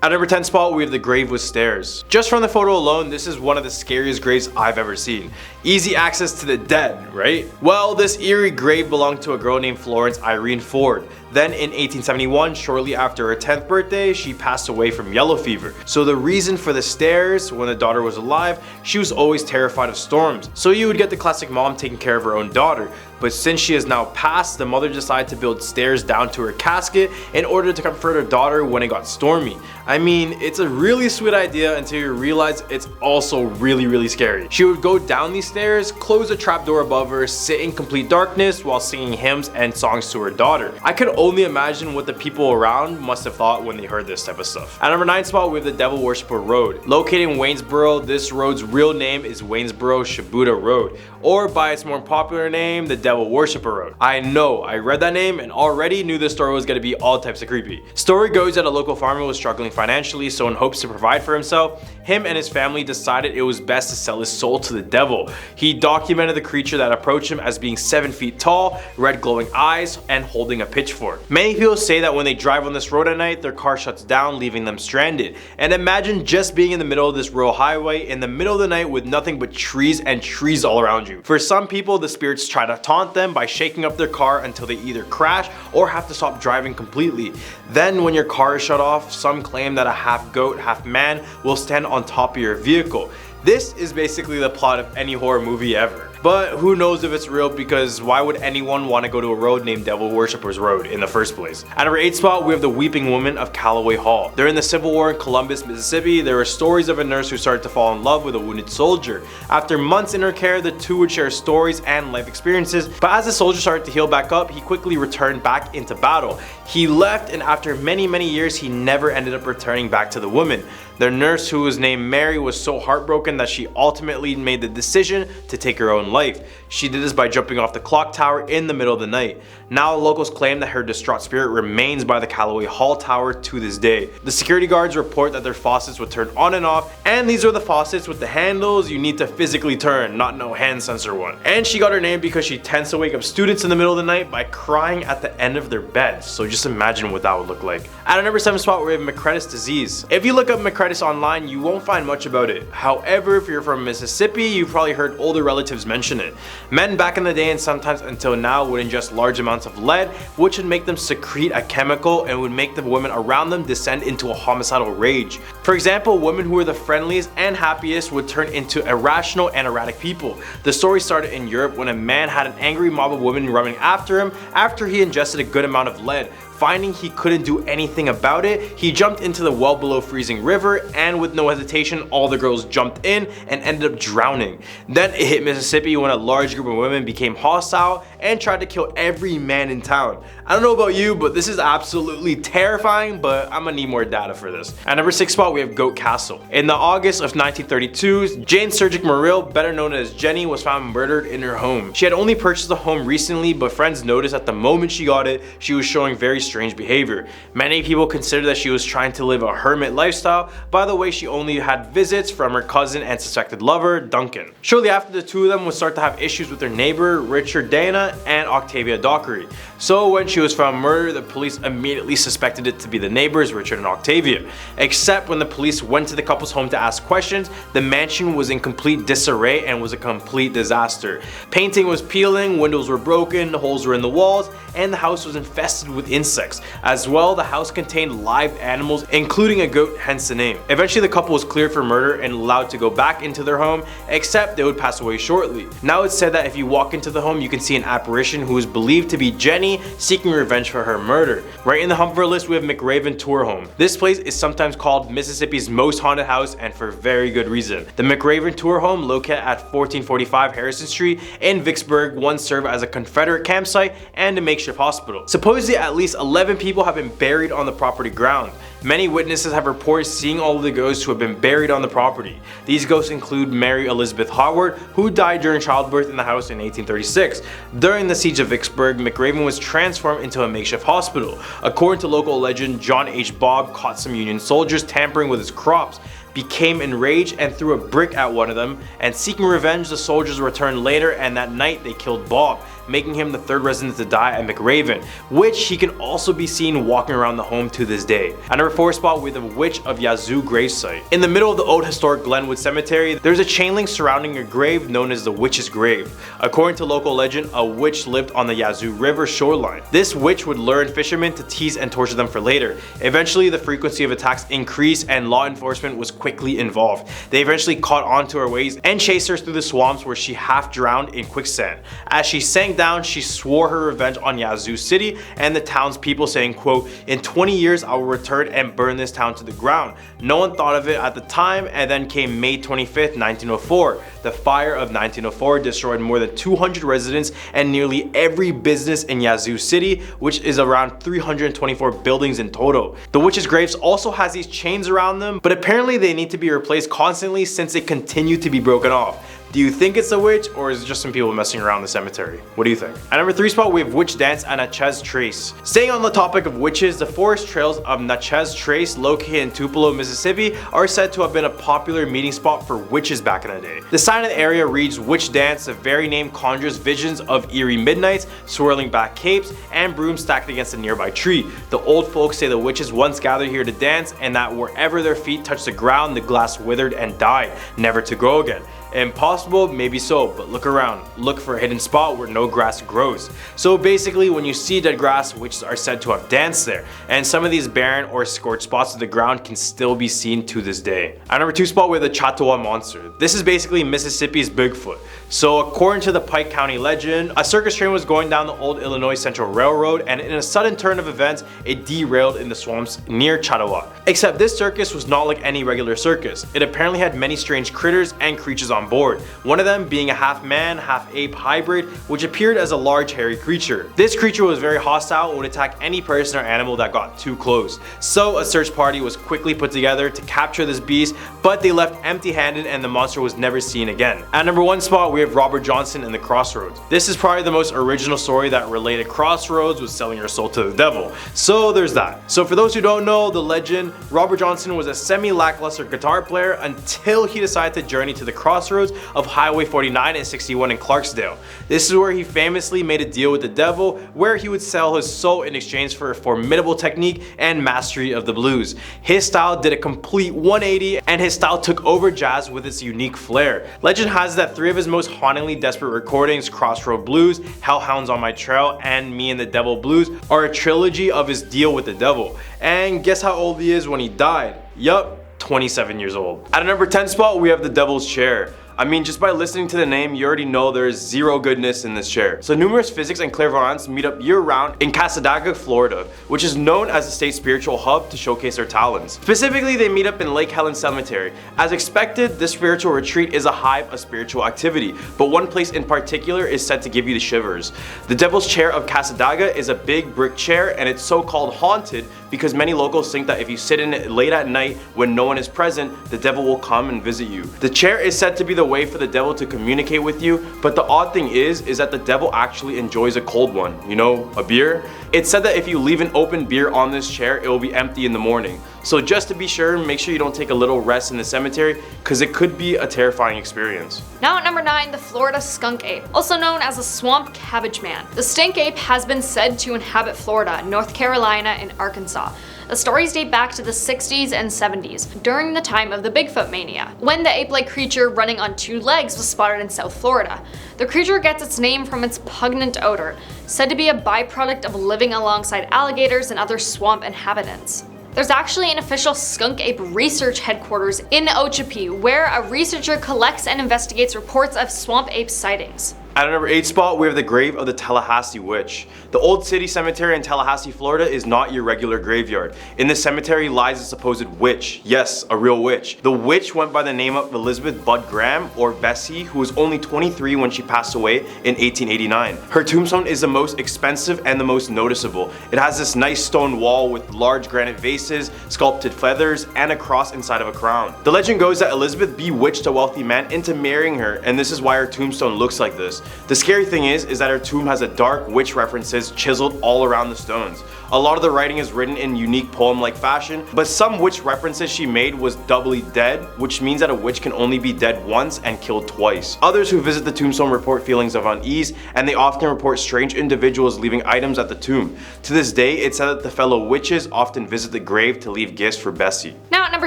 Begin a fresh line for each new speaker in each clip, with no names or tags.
At number 10 spot, we have the grave with stairs. Just from the photo alone, this is one of the scariest graves I've ever seen. Easy access to the dead, right? Well, this eerie grave belonged to a girl named Florence Irene Ford. Then in 1871, shortly after her 10th birthday, she passed away from yellow fever. So the reason for the stairs, when the daughter was alive, she was always terrified of storms. So you would get the classic mom taking care of her own daughter. But since she has now passed, the mother decided to build stairs down to her casket in order to comfort her daughter when it got stormy. I mean, it's a really sweet idea until you realize it's also really scary. She would go down these stairs, close a trapdoor above her, sit in complete darkness while singing hymns and songs to her daughter. I could only imagine what the people around must have thought when they heard this type of stuff. At number 9 spot, we have the Devil Worshipper Road. Located in Waynesboro, this road's real name is Waynesboro Shibuya Road, or by its more popular name, the Devil Worshipper Road. I know, I read that name and already knew this story was gonna be all types of creepy. Story goes that a local farmer was struggling financially, so in hopes to provide for himself, him and his family decided it was best to sell his soul to the devil. He documented the creature that approached him as being 7 feet tall, red glowing eyes, and holding a pitchfork. Many people say that when they drive on this road at night, their car shuts down, leaving them stranded. And imagine just being in the middle of this rural highway in the middle of the night with nothing but trees and trees all around you. For some people, the spirits try to taunt them by shaking up their car until they either crash or have to stop driving completely. Then when your car is shut off, some claim that a half goat, half man will stand on top of your vehicle. This is basically the plot of any horror movie ever. But who knows if it's real, because why would anyone want to go to a road named Devil Worshipper's Road in the first place? At number 8 spot, we have the Weeping Woman of Callaway Hall. During the Civil War in Columbus, Mississippi, there were stories of a nurse who started to fall in love with a wounded soldier. After months in her care, the two would share stories and life experiences, but as the soldier started to heal back up, he quickly returned back into battle. He left, and after many years, he never ended up returning back to the woman. The nurse, who was named Mary, was so heartbroken that she ultimately made the decision to take her own life. She did this by jumping off the clock tower in the middle of the night. Now locals claim that her distraught spirit remains by the Callaway Hall tower to this day. The security guards report that their faucets would turn on and off, and these are the faucets with the handles you need to physically turn, not no hand sensor one. And she got her name because she tends to wake up students in the middle of the night by crying at the end of their beds. So just imagine what that would look like. At our number 7 spot, we have MERCRITIS disease. If you look up MERCRITIS online, you won't find much about it. However, if you're from Mississippi, you've probably heard older relatives mention it. Men back in the day, and sometimes until now, would ingest large amounts of lead, which would make them secrete a chemical and would make the women around them descend into a homicidal rage. For example, women who were the friendliest and happiest would turn into irrational and erratic people. The story started in Europe when a man had an angry mob of women running after him after he ingested a good amount of lead. Finding he couldn't do anything about it, he jumped into the well below freezing river, and with no hesitation, all the girls jumped in and ended up drowning. Then it hit Mississippi when a large group of women became hostile and tried to kill every man in town. I don't know about you, but this is absolutely terrifying, but I'm gonna need more data for this. At number 6 spot, we have Goat Castle. In the August of 1932, Jane Surgic Muriel, better known as Jenny, was found murdered in her home. She had only purchased the home recently, but friends noticed at the moment she got it, she was showing very strange behavior. Many people consider that she was trying to live a hermit lifestyle. By the way, she only had visits from her cousin and suspected lover, Duncan. Shortly after, the two of them would start to have issues with their neighbor, Richard Dana and Octavia Dockery. So when she was found murdered, the police immediately suspected it to be the neighbors, Richard and Octavia. Except when the police went to the couple's home to ask questions, the mansion was in complete disarray and was a complete disaster. Painting was peeling, windows were broken, holes were in the walls, and the house was infested with insects. As well, the house contained live animals, including a goat, hence the name. Eventually, the couple was cleared for murder and allowed to go back into their home, except they would pass away shortly. Now it's said that if you walk into the home, you can see an apparition who is believed to be Jenny, seeking revenge for her murder. Right in the hump of our list, we have McRaven Tour Home. This place is sometimes called Mississippi's most haunted house, and for very good reason. The McRaven Tour Home, located at 1445 Harrison Street in Vicksburg, once served as a Confederate campsite and a makeshift hospital. Supposedly, at least 11 people have been buried on the property ground. Many witnesses have reported seeing all of the ghosts who have been buried on the property. These ghosts include Mary Elizabeth Howard, who died during childbirth in the house in 1836. During the siege of Vicksburg, McRaven was transformed into a makeshift hospital. According to local legend, John H. Bob caught some Union soldiers tampering with his crops, became enraged and threw a brick at one of them, and seeking revenge, the soldiers returned later, and that night they killed Bob. making him the third resident to die at McRaven, which he can also be seen walking around the home to this day. At number 4 spot, we have the Witch of YAZOO gravesite. In the middle of the old historic Glenwood Cemetery, there's a chain link surrounding a grave known as the Witch's Grave. According to local legend, a witch lived on the Yazoo River shoreline. This witch would lure in fishermen to tease and torture them for later. Eventually, the frequency of attacks increased and law enforcement was quickly involved. They eventually caught on to her ways and chased her through the swamps where she half drowned in quicksand. As she sank down, she swore her revenge on Yazoo City and the townspeople, saying, quote, "In 20 years I will return and burn this town to the ground." No one thought of it at the time, and then came May 25th, 1904. The fire of 1904 destroyed more than 200 residents and nearly every business in Yazoo City, which is around 324 buildings in total. The witch's graves also has these chains around them, but apparently they need to be replaced constantly since they continue to be broken off. Do you think it's a witch, or is it just some people messing around the cemetery? What do you think? At number 3 spot, we have Witch Dance at Natchez Trace. Staying on the topic of witches, the forest trails of Natchez Trace, located in Tupelo, Mississippi, are said to have been a popular meeting spot for witches back in the day. The sign of the area reads Witch Dance. The very name conjures visions of eerie midnights, swirling back capes, and brooms stacked against a nearby tree. The old folks say the witches once gathered here to dance, and that wherever their feet touched the ground, the glass withered and died, never to grow again. Impossible? Maybe so, but look around. Look for a hidden spot where no grass grows. So basically, when you see dead grass, witches are said to have danced there, and some of these barren or scorched spots of the ground can still be seen to this day. At number 2 spot, we have the Chautauqua Monster. This is basically Mississippi's Bigfoot. So according to the Pike County legend, a circus train was going down the old Illinois Central Railroad, and in a sudden turn of events, it derailed in the swamps near Chautauqua. Except this circus was not like any regular circus. It apparently had many strange critters and creatures on board, one of them being a half man, half ape hybrid, which appeared as a large hairy creature. This creature was very hostile and would attack any person or animal that got too close. So a search party was quickly put together to capture this beast, but they left empty-handed and the monster was never seen again. At number 1 spot, we have Robert Johnson and the Crossroads. This is probably the most original story that related crossroads with selling your soul to the devil. So there's that. So for those who don't know the legend, Robert Johnson was a semi-lackluster guitar player until he decided to journey to the crossroads of Highway 49 and 61 in Clarksdale. This is where he famously made a deal with the devil, where he would sell his soul in exchange for a formidable technique and mastery of the blues. His style did a complete 180, and his style took over jazz with its unique flair. Legend has that 3 of his most hauntingly desperate recordings, Crossroad Blues, Hellhounds on My Trail, and Me and the Devil Blues, are a trilogy of his deal with the devil. And guess how old he is when he died? Yup, 27 years old. At a number 10 spot, we have the Devil's Chair. I mean, just by listening to the name, you already know there's zero goodness in this chair. So numerous physics and clairvoyants meet up year-round in Cassadaga, Florida, which is known as the state's spiritual hub to showcase their talents. Specifically, they meet up in Lake Helen Cemetery. As expected, this spiritual retreat is a hive of spiritual activity, but one place in particular is said to give you the shivers. The Devil's Chair of Cassadaga is a big brick chair, and it's so-called haunted because many locals think that if you sit in it late at night when no one is present, the devil will come and visit you. The chair is said to be the way for the devil to communicate with you, but the odd thing is that the devil actually enjoys a cold one, you know, a beer. It's said that if you leave an open beer on this chair, it will be empty in the morning. So just to be sure, make sure you don't take a little rest in the cemetery, because it could be a terrifying experience.
Now at number 9, the Florida skunk ape, also known as the swamp cabbage man. The stink ape has been said to inhabit Florida, North Carolina, and Arkansas. The stories date back to the 60s and 70s, during the time of the Bigfoot mania, when the ape-like creature running on 2 legs was spotted in South Florida. The creature gets its name from its pungent odor, said to be a byproduct of living alongside alligators and other swamp inhabitants. There's actually an official skunk ape research headquarters in Okeechobee, where a researcher collects and investigates reports of swamp ape sightings.
At number 8 spot, we have the grave of the Tallahassee witch. The Old City Cemetery in Tallahassee, Florida is not your regular graveyard. In this cemetery lies a supposed witch. Yes, a real witch. The witch went by the name of Elizabeth Budd Graham, or Bessie, who was only 23 when she passed away in 1889. Her tombstone is the most expensive and the most noticeable. It has this nice stone wall with large granite vases, sculpted feathers, and a cross inside of a crown. The legend goes that Elizabeth bewitched a wealthy man into marrying her, and this is why her tombstone looks like this. The scary thing is that her tomb has a dark witch references chiseled all around the stones. A lot of the writing is written in unique poem-like fashion, but some witch references she made was doubly dead, which means that a witch can only be dead once and killed twice. Others who visit the tombstone report feelings of unease, and they often report strange individuals leaving items at the tomb. To this day, it's said that the fellow witches often visit the grave to leave gifts for Bessie.
Now at number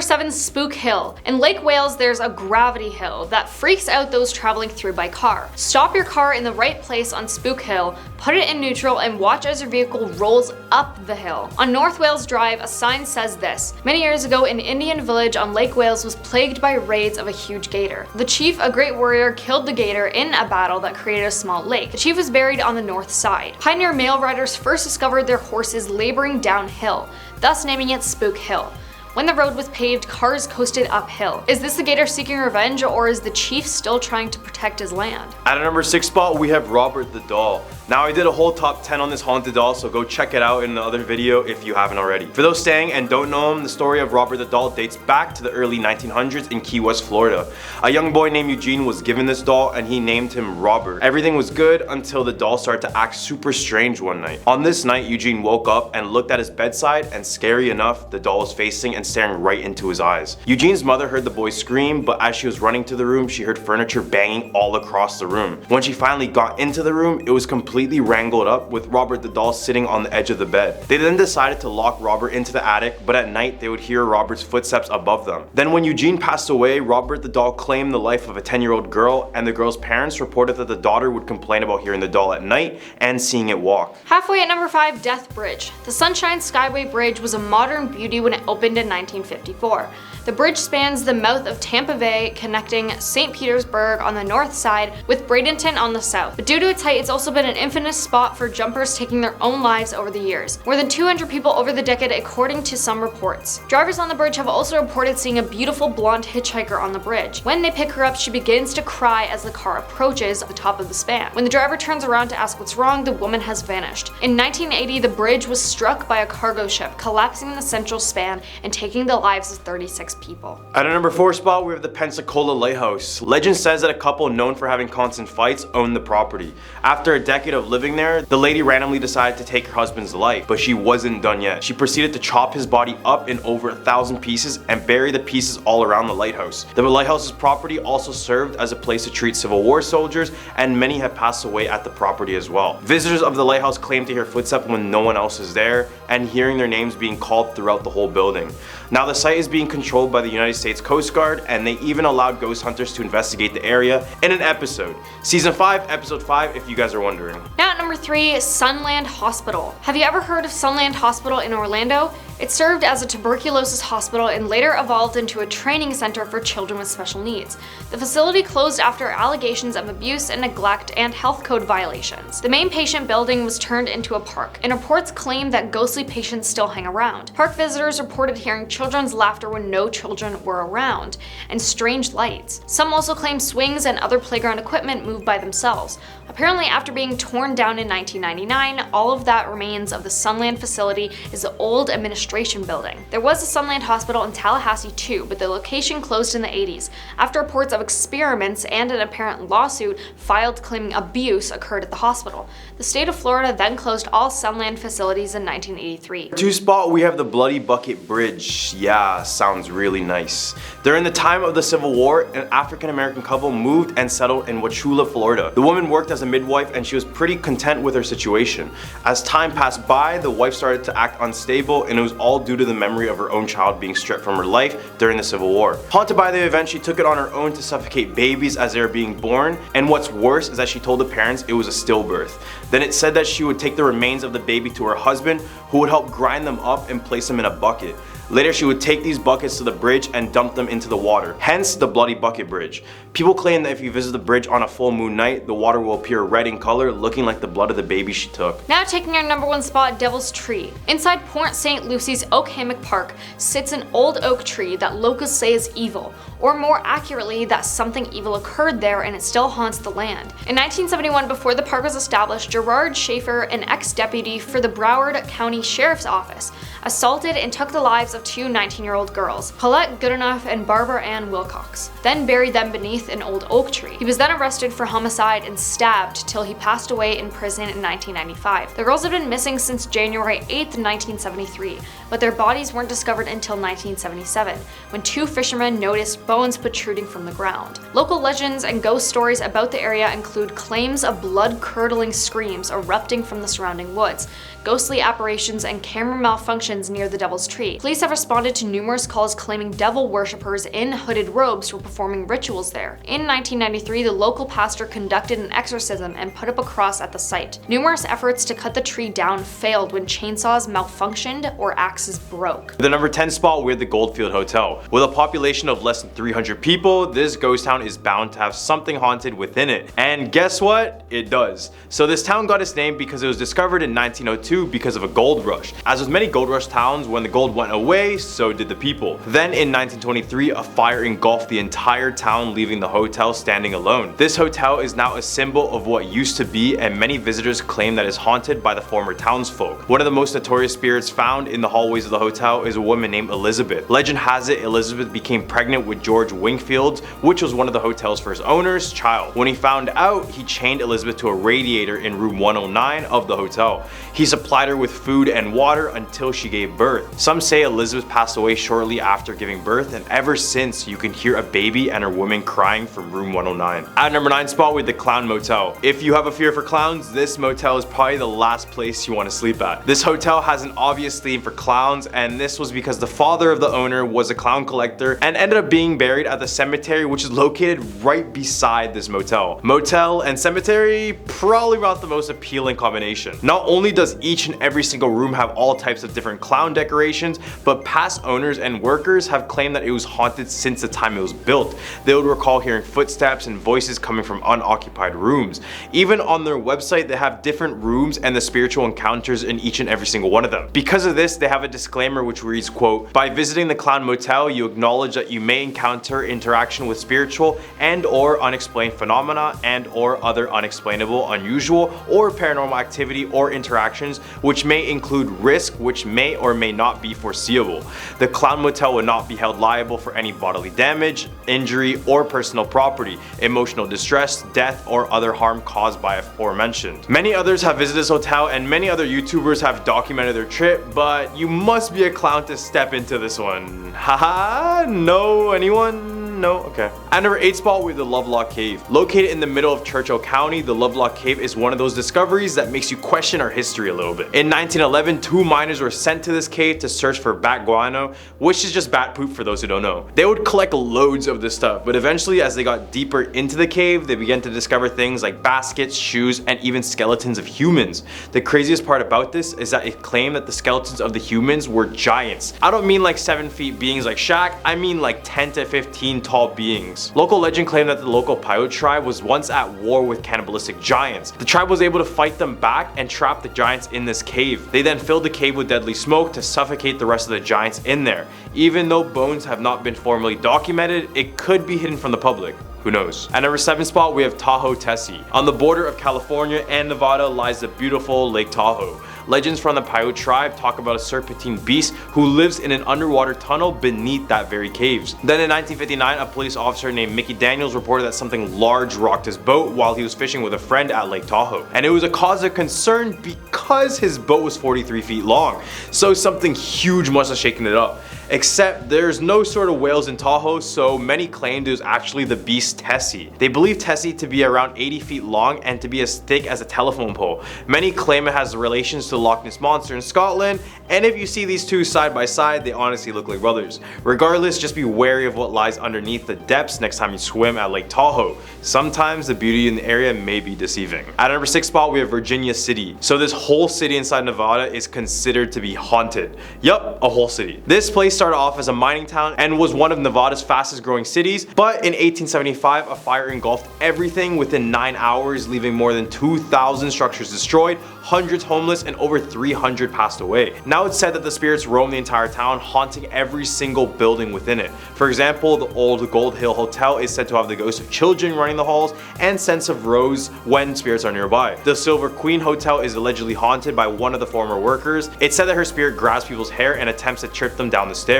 7, Spook Hill. In Lake Wales, there's a gravity hill that freaks out those traveling through by car. Stop your car in the right place on Spook Hill, put it in neutral, and watch as your vehicle rolls up the hill. On North Wales Drive, a sign says this: many years ago, an Indian village on Lake Wales was plagued by raids of a huge gator. The chief, a great warrior, killed the gator in a battle that created a small lake. The chief was buried on the north side. Pioneer mail riders first discovered their horses laboring downhill, thus naming it Spook Hill. When the road was paved, cars coasted uphill. Is this the gator seeking revenge, or is the chief still trying to protect his land?
At a number 6 spot, we have Robert the Doll. Now I did a whole top 10 on this haunted doll, so go check it out in the other video if you haven't already. For those staying and don't know him, the story of Robert the Doll dates back to the early 1900s in Key West, Florida. A young boy named Eugene was given this doll and he named him Robert. Everything was good until the doll started to act super strange one night. On this night, Eugene woke up and looked at his bedside, and scary enough, the doll was facing and staring right into his eyes. Eugene's mother heard the boy scream, but as she was running to the room, she heard furniture banging all across the room. When she finally got into the room, it was completely wrangled up with Robert the Doll sitting on the edge of the bed. They then decided to lock Robert into the attic, but at night they would hear Robert's footsteps above them. Then when Eugene passed away, Robert the Doll claimed the life of a 10-year-old girl, and the girl's parents reported that the daughter would complain about hearing the doll at night and seeing it walk.
Halfway at number 5, Death Bridge. The Sunshine Skyway Bridge was a modern beauty when it opened in 1954. The bridge spans the mouth of Tampa Bay, connecting St. Petersburg on the north side with Bradenton on the south. But due to its height, it's also been an infamous spot for jumpers taking their own lives over the years. More than 200 people over the decade, according to some reports. Drivers on the bridge have also reported seeing a beautiful blonde hitchhiker on the bridge. When they pick her up, she begins to cry as the car approaches the top of the span. When the driver turns around to ask what's wrong, the woman has vanished. In 1980, the bridge was struck by a cargo ship, collapsing the central span and taking the lives of 36 people.
At a number 4 spot, we have the Pensacola Lighthouse. Legend says that a couple known for having constant fights owned the property. After a decade of living there, the lady randomly decided to take her husband's life, but she wasn't done yet. She proceeded to chop his body up in over 1,000 pieces and bury the pieces all around the lighthouse. The lighthouse's property also served as a place to treat Civil War soldiers, and many have passed away at the property as well. Visitors of the lighthouse claim to hear footsteps when no one else is there, and hearing their names being called throughout the whole building. Now the site is being controlled by the United States Coast Guard, and they even allowed ghost hunters to investigate the area in an episode. Season 5, episode 5, if you guys are wondering.
Now at number 3, Sunland Hospital. Have you ever heard of Sunland Hospital in Orlando? It served as a tuberculosis hospital and later evolved into a training center for children with special needs. The facility closed after allegations of abuse and neglect and health code violations. The main patient building was turned into a park, and reports claim that ghostly patients still hang around. Park visitors reported hearing children's laughter when no children were around, and strange lights. Some also claim swings and other playground equipment moved by themselves. Apparently, after being torn down in 1999, all of that remains of the Sunland facility is the old administration building. There was a Sunland Hospital in Tallahassee too, but the location closed in the 80s after reports of experiments and an apparent lawsuit filed claiming abuse occurred at the hospital. The state of Florida then closed all Sunland facilities in 1983.
2 spot, we have the Bloody Bucket Bridge. Yeah, sounds really nice. During the time of the Civil War, an African American couple moved and settled in Wauchula, Florida. The woman worked as a midwife and she was pretty content with her situation. As time passed by, the wife started to act unstable, and it was all due to the memory of her own child being stripped from her life during the Civil War. Haunted by the event, she took it on her own to suffocate babies as they were being born, and what's worse is that she told the parents it was a stillbirth. Then it said that she would take the remains of the baby to her husband, who would help grind them up and place them in a bucket. Later, she would take these buckets to the bridge and dump them into the water, hence the Bloody Bucket Bridge. People claim that if you visit the bridge on a full moon night, the water will appear red in color, looking like the blood of the baby she took.
Now taking our number 1 spot, Devil's Tree. Inside Port St. Lucie's Oak Hammock Park sits an old oak tree that locals say is evil, or more accurately, that something evil occurred there and it still haunts the land. In 1971, before the park was established, Gerard Schaefer, an ex-deputy for the Broward County Sheriff's Office, assaulted and took the lives of two 19-year-old girls, Paulette Goodenough and Barbara Ann Wilcox, then buried them beneath an old oak tree. He was then arrested for homicide and stabbed till he passed away in prison in 1995. The girls had been missing since January 8th, 1973, but their bodies weren't discovered until 1977, when two fishermen noticed bones protruding from the ground. Local legends and ghost stories about the area include claims of blood-curdling screams erupting from the surrounding woods, ghostly apparitions, and camera malfunctions near the Devil's Tree. Police have responded to numerous calls claiming devil worshippers in hooded robes were performing rituals there. In 1993, the local pastor conducted an exorcism and put up a cross at the site. Numerous efforts to cut the tree down failed when chainsaws malfunctioned or axes broke.
The number 10 spot, we have the Goldfield Hotel. With a population of less than 300 people, this ghost town is bound to have something haunted within it. And guess what? It does. So this town got its name because it was discovered in 1902 because of a gold rush. As with many gold rush towns, when the gold went away, so did the people. Then in 1923, a fire engulfed the entire town, leaving the hotel standing alone. This hotel is now a symbol of what used to be, and many visitors claim that it's haunted by the former townsfolk. One of the most notorious spirits found in the hallways of the hotel is a woman named Elizabeth. Legend has it Elizabeth became pregnant with George Wingfield, which was one of the hotel's first owners' child. When he found out, he chained Elizabeth to a radiator in room 109 of the hotel. He supplied her with food and water until she gave birth. Some say Elizabeth passed away shortly after giving birth, and ever since you can hear a baby and her woman crying from room 109. At number 9 spot, with the Clown Motel. If you have a fear for clowns, this motel is probably the last place you want to sleep at. This hotel has an obvious theme for clowns, and this was because the father of the owner was a clown collector and ended up being buried at the cemetery, which is located right beside this motel. Motel and cemetery, probably not the most appealing combination. Not only does each and every single room have all types of different clown decorations, but past owners and workers have claimed that it was haunted since the time it was built. They would recall hearing footsteps and voices coming from unoccupied rooms. Even on their website, they have different rooms and the spiritual encounters in each and every single one of them. Because of this, they have a disclaimer which reads, quote, "By visiting the Clown Motel, you acknowledge that you may encounter interaction with spiritual and or unexplained phenomena and or other unexplainable, unusual, or paranormal activity or interactions, which may include risk which may or may not be foreseeable. The Clown Motel will not be held liable for any bodily damage, injury, or personal property, emotional distress, death, or other harm caused by aforementioned." Many others have visited this hotel, and many other YouTubers have documented their trip, but you must be a clown to step into this one. Haha, no, anyone? No? Okay. At number 8 spot, we have the Lovelock Cave. Located in the middle of Churchill County, the Lovelock Cave is one of those discoveries that makes you question our history a little bit. In 1911, 2 miners were sent to this cave to search for bat guano, which is just bat poop for those who don't know. They would collect loads of this stuff, but eventually as they got deeper into the cave, they began to discover things like baskets, shoes, and even skeletons of humans. The craziest part about this is that it claimed that the skeletons of the humans were giants. I don't mean like 7 feet beings like Shaq, I mean like 10 to 15 tall beings. Local legend claimed that the local Paiute tribe was once at war with cannibalistic giants. The tribe was able to fight them back and trap the giants in this cave. They then filled the cave with deadly smoke to suffocate the rest of the giants in there. Even though bones have not been formally documented, it could be hidden from the public. Who knows? At number 7 spot, we have Tahoe Tessie. On the border of California and Nevada lies the beautiful Lake Tahoe. Legends from the Paiute tribe talk about a serpentine beast who lives in an underwater tunnel beneath that very caves. Then in 1959, a police officer named Mickey Daniels reported that something large rocked his boat while he was fishing with a friend at Lake Tahoe. And it was a cause of concern because his boat was 43 feet long. So something huge must have shaken it up. Except there's no sort of whales in Tahoe, so many claimed it was actually the beast Tessie. They believe Tessie to be around 80 feet long and to be as thick as a telephone pole. Many claim it has relations to the Loch Ness Monster in Scotland, and if you see these two side by side, they honestly look like brothers. Regardless, just be wary of what lies underneath the depths next time you swim at Lake Tahoe. Sometimes the beauty in the area may be deceiving. At number 6 spot, we have Virginia City. So this whole city inside Nevada is considered to be haunted. Yup, a whole city. This place started off as a mining town and was one of Nevada's fastest growing cities, but in 1875 a fire engulfed everything within 9 hours, leaving more than 2,000 structures destroyed, hundreds homeless, and over 300 passed away. Now it's said that the spirits roam the entire town, haunting every single building within it. For example, the old Gold Hill Hotel is said to have the ghost of children running the halls and scents of rose when spirits are nearby. The Silver Queen Hotel is allegedly haunted by one of the former workers. It's said that her spirit grabs people's hair and attempts to trip them down the stairs.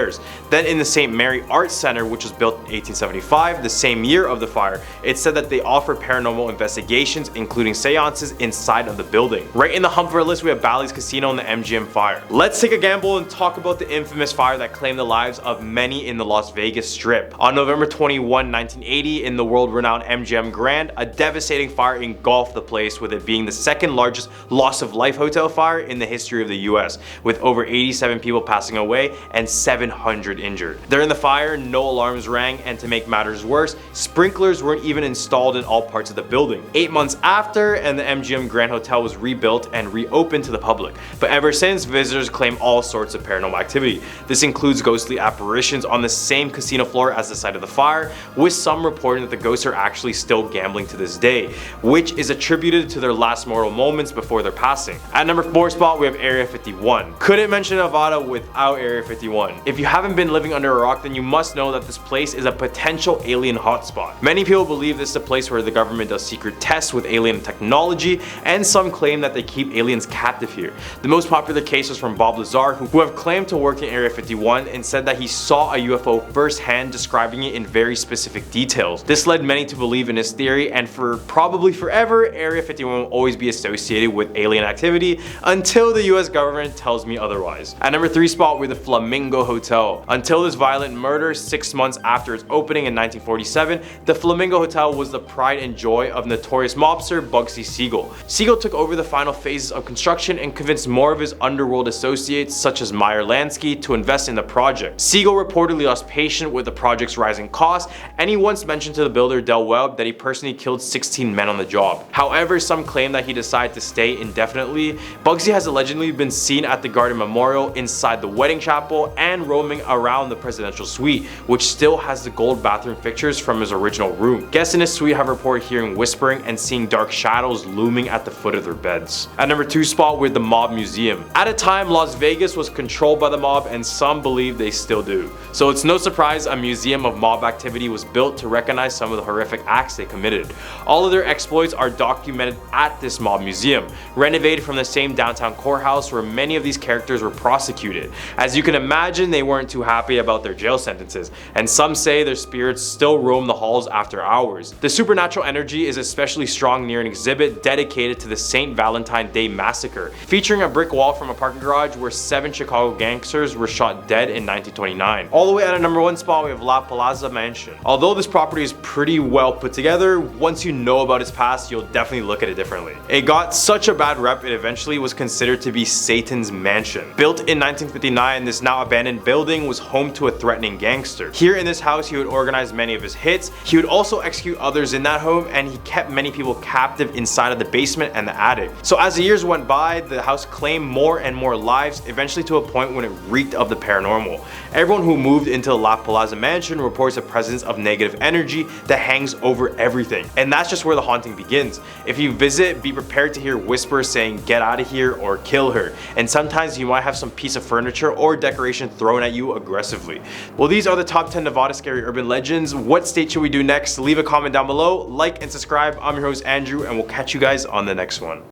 Then in the St. Mary Arts Center, which was built in 1875, the same year of the fire, it's said that they offer paranormal investigations, including seances inside of the building. Right in the hump of our list, we have Bally's Casino and the MGM fire. Let's take a gamble and talk about the infamous fire that claimed the lives of many in the Las Vegas Strip. On November 21, 1980, in the world-renowned MGM Grand, a devastating fire engulfed the place, with it being the second largest loss of life hotel fire in the history of the US, with over 87 people passing away and 700 injured. During the fire, no alarms rang, and to make matters worse, sprinklers weren't even installed in all parts of the building. 8 months after, and the MGM Grand Hotel was rebuilt and reopened to the public, but ever since, visitors claim all sorts of paranormal activity. This includes ghostly apparitions on the same casino floor as the site of the fire, with some reporting that the ghosts are actually still gambling to this day, which is attributed to their last mortal moments before their passing. At number 4 spot, we have Area 51. Couldn't mention Nevada without Area 51. If you haven't been living under a rock, then you must know that this place is a potential alien hotspot. Many people believe this is a place where the government does secret tests with alien technology, and some claim that they keep aliens captive here. The most popular case was from Bob Lazar, who have claimed to work in Area 51 and said that he saw a UFO firsthand, describing it in very specific details. This led many to believe in his theory, and for probably forever, Area 51 will always be associated with alien activity until the US government tells me otherwise. At number 3 spot, we have the Flamingo Hotel. Until this violent murder 6 months after its opening in 1947, the Flamingo Hotel was the pride and joy of notorious mobster Bugsy Siegel. Siegel took over the final phases of construction and convinced more of his underworld associates, such as Meyer Lansky, to invest in the project. Siegel reportedly lost patience with the project's rising costs, and he once mentioned to the builder Del Webb that he personally killed 16 men on the job. However, some claim that he decided to stay indefinitely. Bugsy has allegedly been seen at the Garden Memorial, inside the wedding chapel, and roaming around the presidential suite, which still has the gold bathroom fixtures from his original room. Guests in his suite have reported hearing whispering and seeing dark shadows looming at the foot of their beds. At number 2 spot, with the Mob Museum. At a time, Las Vegas was controlled by the mob, and some believe they still do. So it's no surprise a museum of mob activity was built to recognize some of the horrific acts they committed. All of their exploits are documented at this mob museum, renovated from the same downtown courthouse where many of these characters were prosecuted. As you can imagine, they weren't too happy about their jail sentences, and some say their spirits still roam the halls after hours. The supernatural energy is especially strong near an exhibit dedicated to the St. Valentine's Day Massacre, featuring a brick wall from a parking garage where 7 Chicago gangsters were shot dead in 1929. All the way at a number 1 spot, we have La Plaza Mansion. Although this property is pretty well put together, once you know about its past, you'll definitely look at it differently. It got such a bad rep, it eventually was considered to be Satan's mansion. Built in 1959, this now abandoned building was home to a threatening gangster. Here in this house, he would organize many of his hits. He would also execute others in that home, and he kept many people captive inside of the basement and the attic. So as the years went by, the house claimed more and more lives, eventually to a point when it reeked of the paranormal. Everyone who moved into the La Plaza Mansion reports a presence of negative energy that hangs over everything, and that's just where the haunting begins. If you visit, be prepared to hear whispers saying get out of here or kill her, and sometimes you might have some piece of furniture or decoration thrown at you aggressively. Well, these are the top 10 Nevada scary urban legends. What state should we do next? Leave a comment down below, like and subscribe. I'm your host Andrew, and we'll catch you guys on the next one.